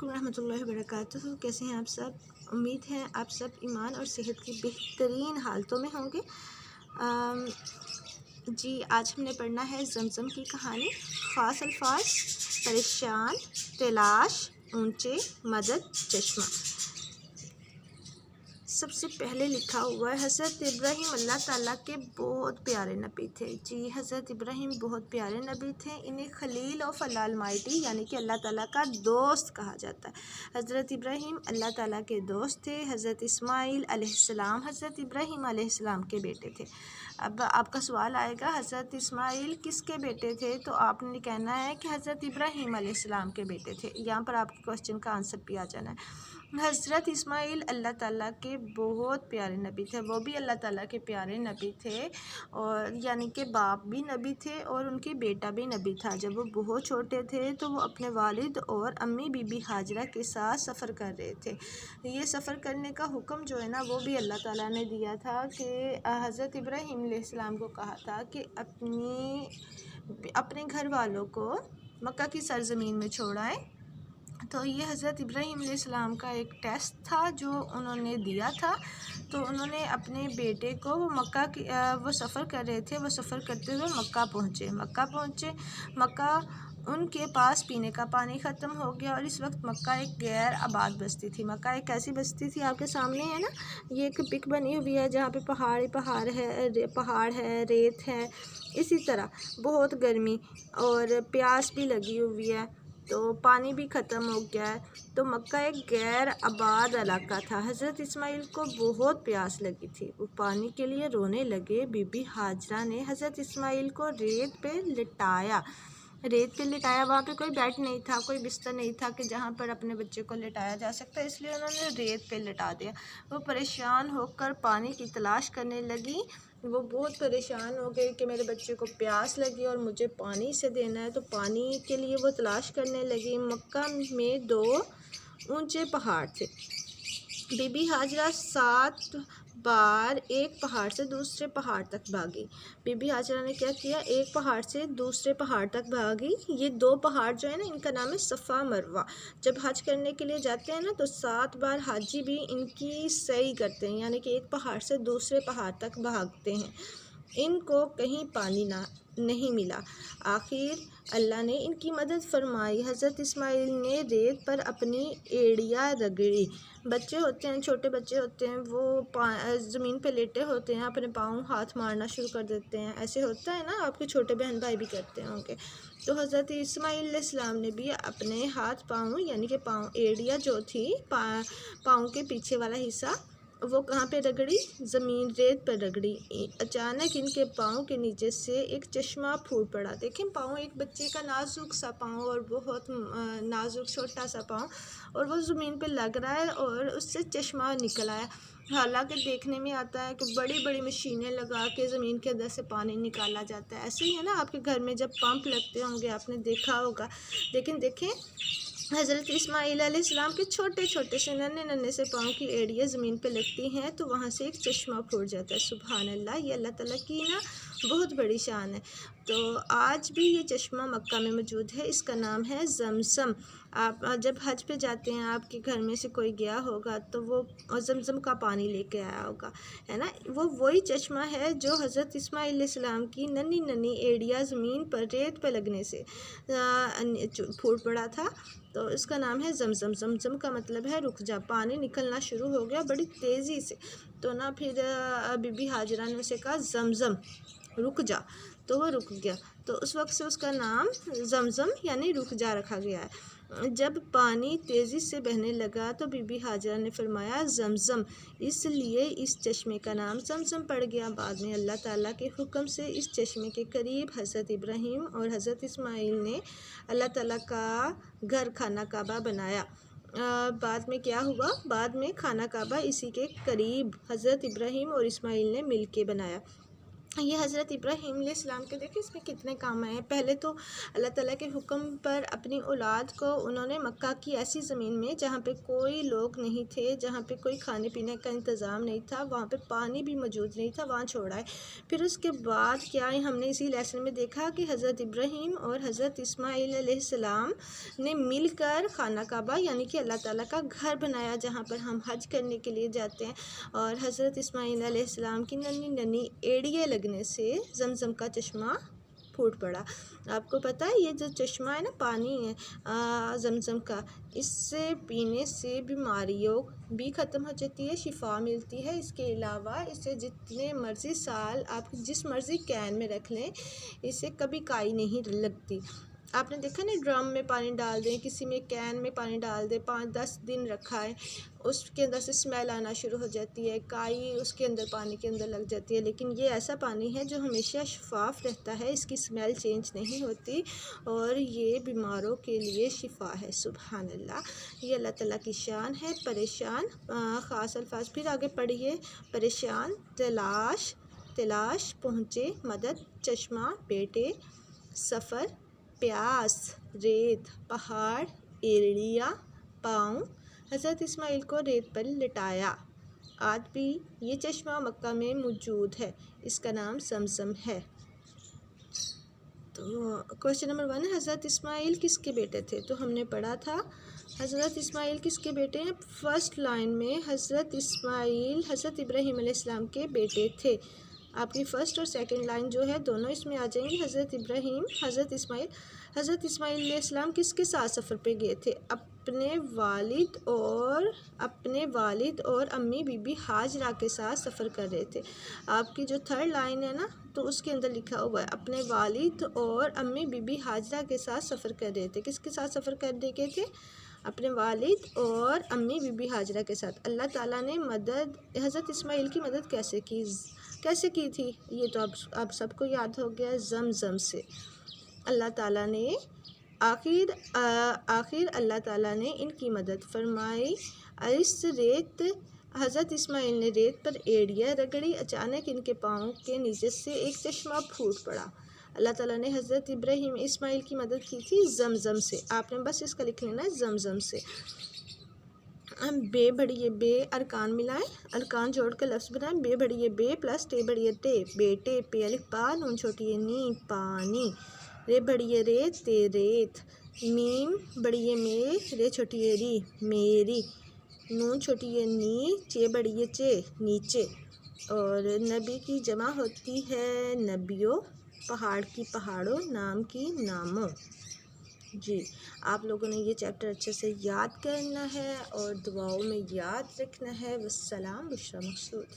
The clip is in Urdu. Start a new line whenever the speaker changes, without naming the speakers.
علیکم ورحمۃ اللہ وبرکاتہ۔ کیسے ہیں آپ سب؟ امید ہے آپ سب ایمان اور صحت کی بہترین حالتوں میں ہوں گے۔ جی آج ہم نے پڑھنا ہے زمزم کی کہانی۔ خاص الفاظ: پریشان، تلاش، اونچے، مدد، چشمہ۔ سب سے پہلے لکھا ہوا ہے حضرت ابراہیم اللہ تعالیٰ کے بہت پیارے نبی تھے۔ جی حضرت ابراہیم بہت پیارے نبی تھے۔ انہیں خلیل آف اللہ المائٹی یعنی کہ اللہ تعالیٰ کا دوست کہا جاتا ہے۔ حضرت ابراہیم اللہ تعالیٰ کے دوست تھے۔ حضرت اسماعیل علیہ السلام حضرت ابراہیم علیہ السلام کے بیٹے تھے۔ اب آپ کا سوال آئے گا حضرت اسماعیل کس کے بیٹے تھے؟ تو آپ نے کہنا ہے کہ حضرت ابراہیم علیہ السلام کے بیٹے تھے۔ یہاں پر آپ کے کوشچن کا آنسر بھی آ جانا ہے۔ حضرت اسماعیل اللہ تعالیٰ کے بہت پیارے نبی تھے، وہ بھی اللہ تعالیٰ کے پیارے نبی تھے، اور یعنی کہ باپ بھی نبی تھے اور ان کی بیٹا بھی نبی تھا۔ جب وہ بہت چھوٹے تھے تو وہ اپنے والد اور امی بی بی ہاجرہ کے ساتھ سفر کر رہے تھے۔ یہ سفر کرنے کا حکم جو ہے نا وہ بھی اللہ تعالیٰ نے دیا تھا کہ حضرت ابراہیم علیہ السلام کو کہا تھا کہ اپنے گھر والوں کو مکہ کی سرزمین میں چھوڑائیں۔ تو یہ حضرت ابراہیم علیہ السلام کا ایک ٹیسٹ تھا جو انہوں نے دیا تھا۔ تو انہوں نے اپنے بیٹے کو وہ سفر کر رہے تھے، وہ سفر کرتے ہوئے مکہ پہنچے۔ مکہ ان کے پاس پینے کا پانی ختم ہو گیا، اور اس وقت مکہ ایک غیر آباد بستی تھی۔ مکہ ایک ایسی بستی تھی، آپ کے سامنے ہے نا، یہ ایک پک بنی ہوئی ہے جہاں پہ پہاڑ ہے، ریت ہے، اسی طرح بہت گرمی اور پیاس بھی لگی ہوئی ہے، تو پانی بھی ختم ہو گیا ہے۔ تو مکہ ایک غیر آباد علاقہ تھا۔ حضرت اسماعیل کو بہت پیاس لگی تھی، وہ پانی کے لیے رونے لگے۔ بی بی ہاجرہ نے حضرت اسماعیل کو ریت پہ لٹایا۔ وہاں پہ کوئی بیڈ نہیں تھا، کوئی بستر نہیں تھا کہ جہاں پر اپنے بچے کو لٹایا جا سکتا، اس لیے انہوں نے ریت پہ لٹا دیا۔ وہ پریشان ہو کر پانی کی تلاش کرنے لگی۔ وہ بہت پریشان ہو گئے کہ میرے بچے کو پیاس لگی اور مجھے پانی سے دینا ہے، تو پانی کے لیے وہ تلاش کرنے لگی۔ مکہ میں 2 اونچے پہاڑ تھے۔ بی بی ہاجرہ 7 بار ایک پہاڑ سے دوسرے پہاڑ تک بھاگی۔ بی بی ہاجرہ نے کیا کیا؟ ایک پہاڑ سے دوسرے پہاڑ تک بھاگی۔ یہ 2 پہاڑ جو ہے نا، ان کا نام ہے صفا مروہ۔ جب حج کرنے کے لیے جاتے ہیں نا تو 7 بار حاجی بھی ان کی سعی کرتے ہیں، یعنی کہ ایک پہاڑ سے دوسرے پہاڑ تک بھاگتے ہیں۔ ان کو کہیں پانی نہیں ملا۔ آخر اللہ نے ان کی مدد فرمائی۔ حضرت اسماعیل نے ریت پر اپنی ایڑیاں رگڑی۔ بچے ہوتے ہیں، چھوٹے بچے ہوتے ہیں، وہ زمین پہ لیٹے ہوتے ہیں، اپنے پاؤں ہاتھ مارنا شروع کر دیتے ہیں۔ ایسے ہوتا ہے نا، آپ کے چھوٹے بہن بھائی بھی کرتے ہوں گے۔ تو حضرت اسماعیل علیہ السلام نے بھی اپنے ہاتھ پاؤں یعنی کہ ایڑیاں جو تھی، پاؤں کے پیچھے والا حصہ، وہ کہاں پہ رگڑی؟ زمین، ریت پر رگڑی۔ اچانک ان کے پاؤں کے نیچے سے ایک چشمہ پھوٹ پڑا۔ دیکھیں، پاؤں ایک بچے کا نازک سا پاؤں، اور بہت نازک چھوٹا سا پاؤں، اور وہ زمین پہ لگ رہا ہے اور اس سے چشمہ نکل آیا۔ حالانکہ دیکھنے میں آتا ہے کہ بڑی بڑی مشینیں لگا کے زمین کے اندر سے پانی نکالا جاتا ہے۔ ایسے ہی ہے نا، آپ کے گھر میں جب پمپ لگتے ہوں گے آپ نے دیکھا ہوگا، لیکن دیکھیں حضرت اسماعیل علیہ السلام کے چھوٹے چھوٹے سے ننھے سے پاؤں کی ایڑیاں زمین پہ لگتی ہیں تو وہاں سے ایک چشمہ پھوٹ جاتا ہے۔ سبحان اللہ، یہ اللہ تعالیٰ کی نا بہت بڑی شان ہے۔ تو آج بھی یہ چشمہ مکہ میں موجود ہے، اس کا نام ہے زمزم۔ آپ جب حج پہ جاتے ہیں، آپ کے گھر میں سے کوئی گیا ہوگا تو وہ زمزم کا پانی لے کے آیا ہوگا، ہے نا۔ وہ وہی چشمہ ہے جو حضرت اسماعیل علیہ السلام کی ننھی ایڑیاں زمین پر ریت پہ لگنے سے پھوٹ پڑا تھا، تو اس کا نام ہے زمزم۔ زمزم کا مطلب ہے رک جا۔ پانی نکلنا شروع ہو گیا بڑی تیزی سے، تو نا پھر بی بی ہاجرہ نے اسے کہا زمزم رک جا، تو وہ رک گیا۔ تو اس وقت سے اس کا نام زمزم یعنی رک جا رکھا گیا ہے۔ جب پانی تیزی سے بہنے لگا تو بی بی ہاجرہ نے فرمایا زمزم، اس لیے اس چشمے کا نام زمزم پڑ گیا۔ بعد میں اللہ تعالیٰ کے حکم سے اس چشمے کے قریب حضرت ابراہیم اور حضرت اسماعیل نے اللہ تعالیٰ کا گھر خانہ کعبہ بنایا۔ بعد میں کیا ہوا؟ بعد میں خانہ کعبہ اسی کے قریب حضرت ابراہیم اور اسماعیل نے مل کے بنایا۔ یہ حضرت ابراہیم علیہ السلام کے دیکھیں اس میں کتنے کام آئے ہیں۔ پہلے تو اللہ تعالیٰ کے حکم پر اپنی اولاد کو انہوں نے مکہ کی ایسی زمین میں جہاں پہ کوئی لوگ نہیں تھے، جہاں پہ کوئی کھانے پینے کا انتظام نہیں تھا، وہاں پہ پانی بھی موجود نہیں تھا، وہاں چھوڑا ہے۔ پھر اس کے بعد کیا ہے، ہم نے اسی لیسن میں دیکھا کہ حضرت ابراہیم اور حضرت اسماعیل علیہ السلام نے مل کر خانہ کعبہ یعنی کہ اللہ تعالیٰ کا گھر بنایا، جہاں پر ہم حج کرنے کے لیے جاتے ہیں۔ اور حضرت اسماعیل علیہ السلام کی ننھی ننھی ایڑیاں لگنے سے زمزم کا چشمہ پھوٹ پڑا۔ آپ کو پتہ ہے یہ جو چشمہ ہے نا، پانی ہے زمزم کا، اس سے پینے سے بیماریوں بھی ختم ہو جاتی ہے، شفا ملتی ہے۔ اس کے علاوہ اسے جتنے مرضی سال آپ جس مرضی کین میں رکھ لیں، اسے کبھی کائی نہیں لگتی۔ آپ نے دیکھا نا، ڈرم میں پانی ڈال دیں، کسی میں کین میں پانی ڈال دیں، 5-10 دن رکھا ہے، اس کے اندر سے اسمیل آنا شروع ہو جاتی ہے، کائی اس کے اندر پانی کے اندر لگ جاتی ہے۔ لیکن یہ ایسا پانی ہے جو ہمیشہ شفاف رہتا ہے، اس کی اسمیل چینج نہیں ہوتی، اور یہ بیماروں کے لیے شفا ہے۔ سبحان اللہ، یہ اللہ تعالیٰ کی شان ہے۔ پریشان خاص الفاظ پھر آگے پڑھیے۔ پریشان، تلاش، پہنچے، مدد، چشمہ، بیٹے، سفر، پیاس، ریت، پہاڑ، ایڑیاں، پاؤں۔ حضرت اسماعیل کو ریت پر لٹایا۔ آج بھی یہ چشمہ مکہ میں موجود ہے، اس کا نام زمزم ہے۔ تو کویسچن نمبر 1، حضرت اسماعیل کس کے بیٹے تھے؟ تو ہم نے پڑھا تھا حضرت اسماعیل کس کے بیٹے ہیں؟ فرسٹ لائن میں حضرت اسماعیل حضرت ابراہیم علیہ السلام کے بیٹے تھے۔ آپ کی فرسٹ اور سیکنڈ لائن جو ہے دونوں اس میں آ جائیں گی، حضرت ابراہیم، حضرت اسماعیل۔ حضرت اسماعیل علیہ السلام کس کے ساتھ سفر پہ گئے تھے؟ اپنے والد اور امی بی بی ہاجرہ کے ساتھ سفر کر رہے تھے۔ آپ کی جو تھرڈ لائن ہے نا، تو اس کے اندر لکھا ہوا ہے اپنے والد اور امی بی بی ہاجرہ کے ساتھ سفر کر رہے تھے۔ کس کے ساتھ سفر کر رہے تھے؟ اپنے والد اور امی بی بی ہاجرہ کے ساتھ۔ اللہ تعالیٰ نے حضرت اسماعیل کی مدد کیسے کی تھی؟ یہ تو آپ سب کو یاد ہو گیا، زمزم سے۔ اللہ تعالیٰ نے آخر اللہ تعالیٰ نے ان کی مدد فرمائی۔ حضرت اسماعیل نے ریت پر ایڑیاں رگڑی، اچانک ان کے پاؤں کے نیچے سے ایک چشمہ پھوٹ پڑا۔ اللہ تعالیٰ نے حضرت ابراہیم اسماعیل کی مدد کی تھی زمزم سے۔ آپ نے بس اس کا لکھ لینا ہے زمزم سے۔ بے بڑھئے بے، ارکان ملائیں، ارکان جوڑ کر لفظ بنائیں۔ بے بڑھئے بے پلس ٹے بڑھئے ٹے، بیٹے، پے الف با، نون چھوٹی نی، پانی۔ رے بڑھئے رے، تے ریت۔ میم بڑھئے میں، رے چھوٹی ری، میری۔ نون چھوٹی نی، چے بڑھئے چے، نیچے۔ اور نبی کی جمع ہوتی ہے نبیوں، پہاڑ کی پہاڑوں، نام کی ناموں۔ جی، آپ لوگوں نے یہ چیپٹر اچھے سے یاد کرنا ہے اور دعاؤں میں یاد رکھنا ہے۔ والسلام، بشریٰ مقصود۔